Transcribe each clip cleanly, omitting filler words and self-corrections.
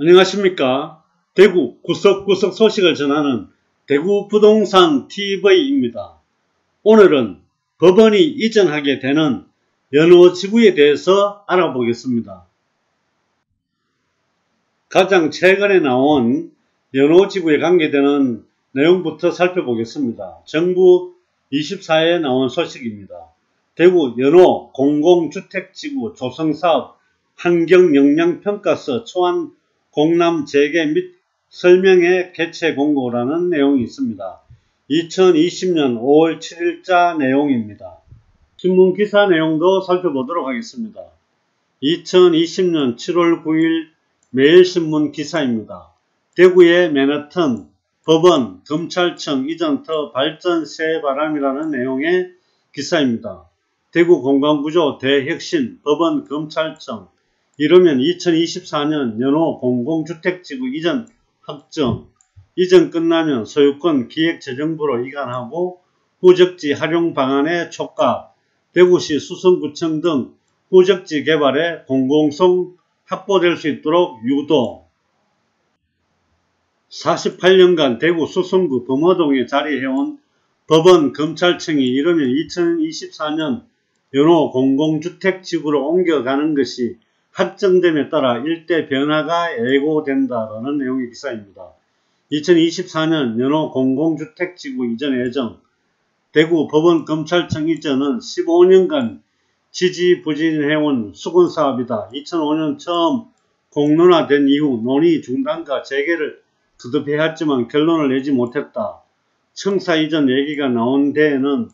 안녕하십니까. 대구 구석구석 소식을 전하는 대구 부동산 TV입니다. 오늘은 법원이 이전하게 되는 연호지구에 대해서 알아보겠습니다. 가장 최근에 나온 연호지구에 관계되는 내용부터 살펴보겠습니다. 정부 24회에 나온 소식입니다. 대구 연호 공공주택지구 조성사업 환경영향평가서 초안 공람 재개 및 설명회 개최 공고라는 내용이 있습니다. 2020년 5월 7일자 내용입니다. 신문 기사 내용도 살펴보도록 하겠습니다. 2020년 7월 9일 매일신문 기사입니다. 대구의 맨하튼 법원 검찰청 이전터 발전 새 바람이라는 내용의 기사입니다. 대구 공간구조 대혁신 법원 검찰청 이르면 2024년 연호 공공주택지구 이전 확정, 이전 끝나면 소유권 기획재정부로 이관하고 후적지 활용 방안의 촉각, 대구시 수성구청 등 후적지 개발에 공공성 확보될 수 있도록 유도. 48년간 대구 수성구 범어동에 자리해온 법원 검찰청이 이르면 2024년 연호 공공주택지구로 옮겨가는 것이 확정됨에 따라 일대 변화가 예고된다라는 내용의 기사입니다. 2024년 연호 공공주택지구 이전 예정. 대구 법원 검찰청 이전은 15년간 지지부진해온 수건사업이다. 2005년 처음 공론화된 이후 논의 중단과 재개를 거듭해야 했지만 결론을 내지 못했다. 청사 이전 얘기가 나온 데에는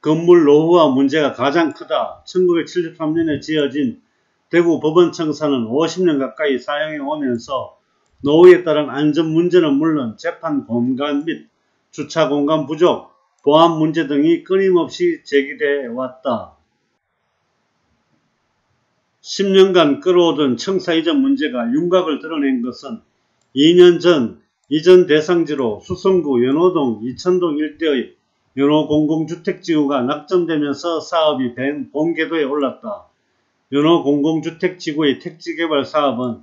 건물 노후화 문제가 가장 크다. 1973년에 지어진 대구 법원청사는 50년 가까이 사용해 오면서 노후에 따른 안전 문제는 물론 재판 공간 및 주차 공간 부족, 보안 문제 등이 끊임없이 제기되어 왔다. 10년간 끌어오던 청사 이전 문제가 윤곽을 드러낸 것은 2년 전 이전 대상지로 수성구 연호동 이천동 일대의 연호 공공주택지구가 낙점되면서 사업이 본궤도에 올랐다. 연호 공공주택지구의 택지개발 사업은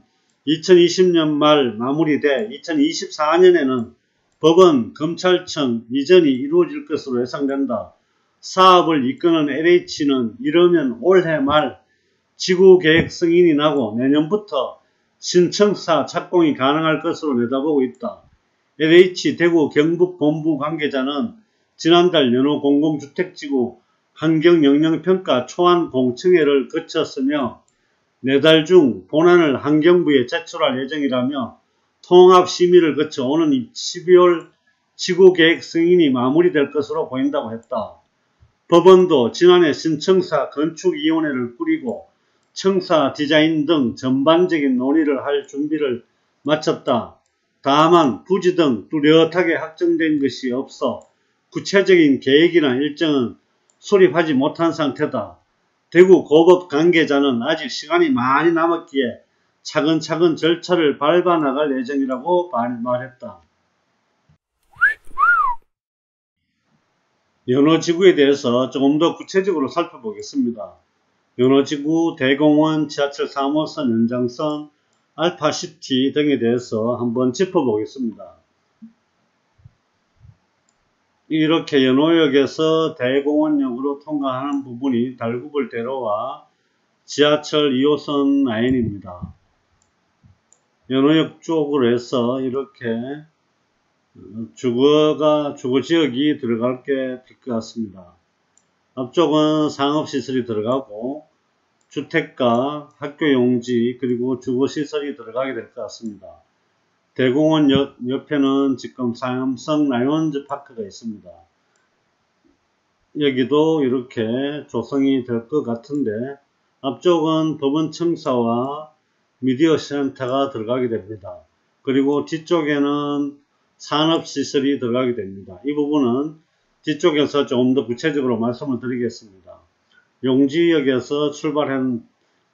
2020년 말 마무리돼 2024년에는 법원, 검찰청 이전이 이루어질 것으로 예상된다. 사업을 이끄는 LH는 이르면 올해 말 지구계획 승인이 나고 내년부터 신청사 착공이 가능할 것으로 내다보고 있다. LH 대구 경북본부 관계자는 지난달 연호 공공주택지구 환경영향평가 초안 공청회를 거쳤으며 내달 중 본안을 환경부에 제출할 예정이라며 통합심의를 거쳐 오는 12월 지구계획 승인이 마무리될 것으로 보인다고 했다. 법원도 지난해 신청사 건축위원회를 꾸리고 청사 디자인 등 전반적인 논의를 할 준비를 마쳤다. 다만 부지 등 뚜렷하게 확정된 것이 없어 구체적인 계획이나 일정은 수립하지 못한 상태다. 대구 고법 관계자는 아직 시간이 많이 남았기에 차근차근 절차를 밟아 나갈 예정이라고 말했다. 연호지구에 대해서 조금 더 구체적으로 살펴보겠습니다. 연호지구 대공원 지하철 3호선 연장선 알파시티 등에 대해서 한번 짚어보겠습니다. 이렇게 연호역에서 대공원역으로 통과하는 부분이 달구벌대로와 지하철 2호선 라인입니다. 연호역 쪽으로 해서 이렇게 주거지역이 들어갈 게 될 것 같습니다. 앞쪽은 상업시설이 들어가고 주택가, 학교용지 그리고 주거시설이 들어가게 될 것 같습니다. 대공원역 옆에는 지금 삼성 라이온즈 파크가 있습니다. 여기도 이렇게 조성이 될 것 같은데 앞쪽은 법원청사와 미디어센터가 들어가게 됩니다. 그리고 뒤쪽에는 산업시설이 들어가게 됩니다. 이 부분은 뒤쪽에서 조금 더 구체적으로 말씀을 드리겠습니다. 용지역에서 출발한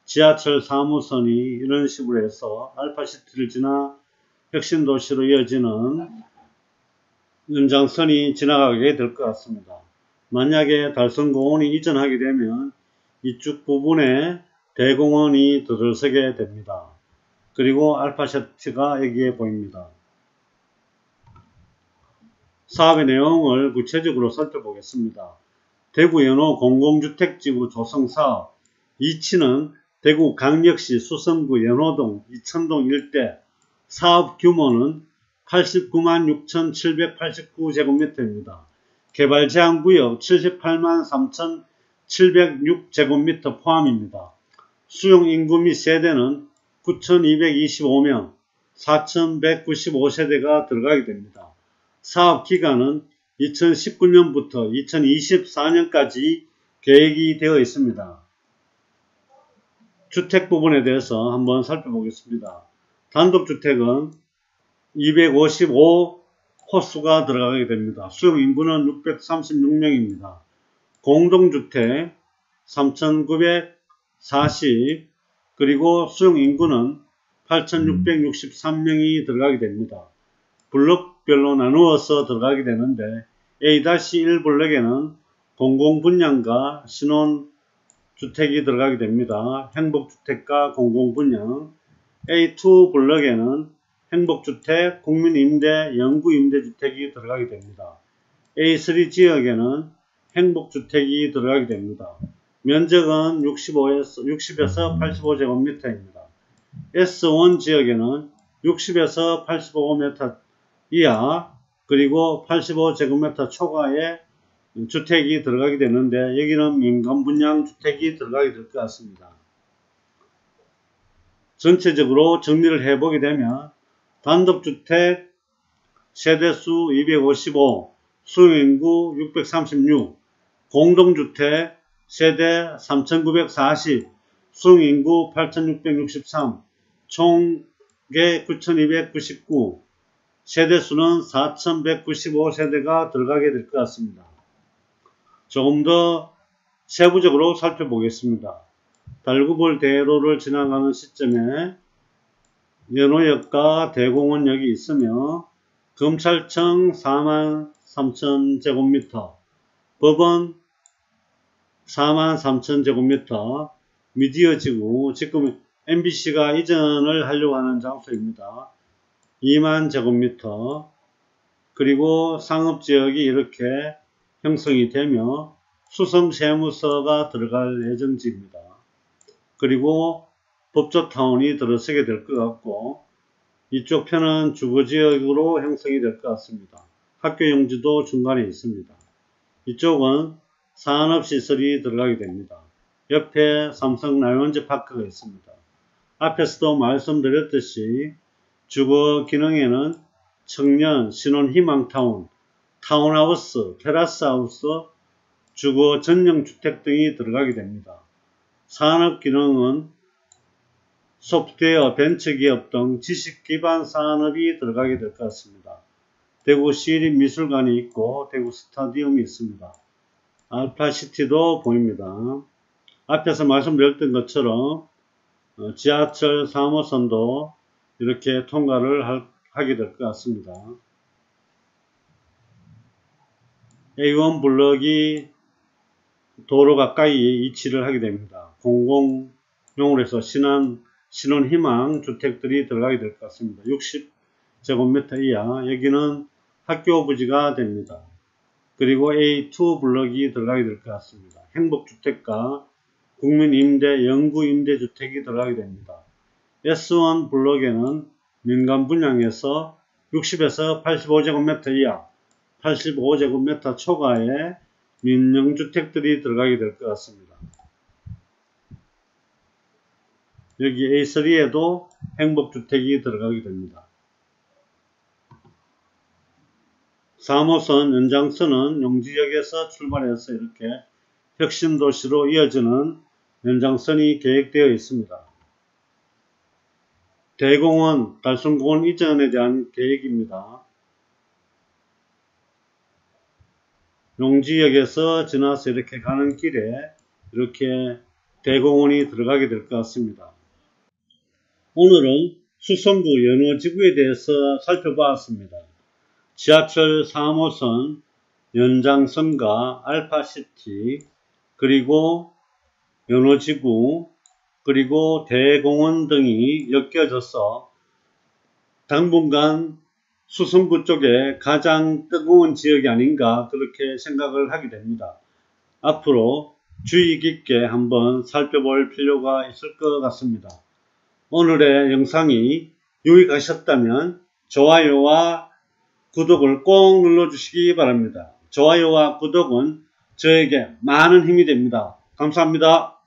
지하철 3호선이 이런 식으로 해서 알파시티를 지나 혁신도시로 이어지는 연장선이 지나가게 될 것 같습니다. 만약에 달성공원이 이전하게 되면 이쪽 부분에 대공원이 들어서게 됩니다. 그리고 알파시티가 여기에 보입니다. 사업의 내용을 구체적으로 살펴보겠습니다. 대구 연호 공공주택지구 조성사업, 이치는 대구 강력시 수성구 연호동, 이천동 일대, 사업 규모는 89만 6,789제곱미터입니다. 개발 제한구역 78만 3,706제곱미터 포함입니다. 수용 인구 및 세대는 9,225명, 4,195세대가 들어가게 됩니다. 사업 기간은 2019년부터 2024년까지 계획이 되어 있습니다. 주택 부분에 대해서 한번 살펴보겠습니다. 단독주택은 255호수가 들어가게 됩니다. 수용 인구는 636명입니다. 공동주택 3,940, 그리고 수용 인구는 8,663명이 들어가게 됩니다. 블록별로 나누어서 들어가게 되는데 A-1 블록에는 공공분양과 신혼주택이 들어가게 됩니다. 행복주택과 공공분양. A2 블록에는 행복주택, 국민임대, 영구임대주택이 들어가게 됩니다. A3 지역에는 행복주택이 들어가게 됩니다. 면적은 60에서 85제곱미터입니다. S1 지역에는 60에서 85m 이하, 그리고 85제곱미터 초과의 주택이 들어가게 되는데 여기는 민간분양주택이 들어가게 될 것 같습니다. 전체적으로 정리를 해보게 되면 단독주택 세대수 255, 수용인구 636, 공동주택 세대 3940, 수용인구 8663, 총계 9299, 세대수는 4195세대가 들어가게 될 것 같습니다. 조금 더 세부적으로 살펴보겠습니다. 달구볼 대로를 지나가는 시점에 연호역과 대공원역이 있으며 검찰청 43,000제곱미터, 법원 43,000제곱미터, 미디어지구, 지금 MBC가 이전을 하려고 하는 장소입니다. 2만 제곱미터, 그리고 상업지역이 이렇게 형성이 되며 수성세무서가 들어갈 예정지입니다. 그리고 법조타운이 들어서게 될 것 같고 이쪽 편은 주거지역으로 형성이 될 것 같습니다. 학교용지도 중간에 있습니다. 이쪽은 산업시설이 들어가게 됩니다. 옆에 삼성 라이온즈 파크가 있습니다. 앞에서도 말씀드렸듯이 주거 기능에는 청년, 신혼희망타운, 타운하우스, 테라스하우스, 주거 전용주택 등이 들어가게 됩니다. 산업기능은 소프트웨어, 벤처기업 등 지식기반 산업이 들어가게 될 것 같습니다. 대구 시립미술관이 있고 대구 스타디움이 있습니다. 알파시티도 보입니다. 앞에서 말씀드렸던 것처럼 지하철 3호선도 이렇게 통과를 하게 될 것 같습니다. A1 블럭이 도로 가까이 위치를 하게 됩니다. 공공용으로 해서 신혼희망 주택들이 들어가게 될 것 같습니다. 60제곱미터 이하, 여기는 학교 부지가 됩니다. 그리고 A2 블럭이 들어가게 될 것 같습니다. 행복주택과 국민임대, 영구임대주택이 들어가게 됩니다. S1 블럭에는 민간분양에서 60에서 85제곱미터 이하, 85제곱미터 초과의 민영주택들이 들어가게 될 것 같습니다. 여기 A3에도 행복주택이 들어가게 됩니다. 3호선 연장선은 용지역에서 출발해서 이렇게 혁신도시로 이어지는 연장선이 계획되어 있습니다. 대공원, 달성공원 이전에 대한 계획입니다. 용지역에서 지나서 이렇게 가는 길에 이렇게 대공원이 들어가게 될 것 같습니다. 오늘은 수성구 연호지구에 대해서 살펴보았습니다. 지하철 3호선 연장선과 알파시티, 그리고 연호지구, 그리고 대공원 등이 엮여져서 당분간 수성구 쪽에 가장 뜨거운 지역이 아닌가 그렇게 생각을 하게 됩니다. 앞으로 주의 깊게 한번 살펴볼 필요가 있을 것 같습니다. 오늘의 영상이 유익하셨다면 좋아요와 구독을 꼭 눌러주시기 바랍니다. 좋아요와 구독은 저에게 많은 힘이 됩니다. 감사합니다.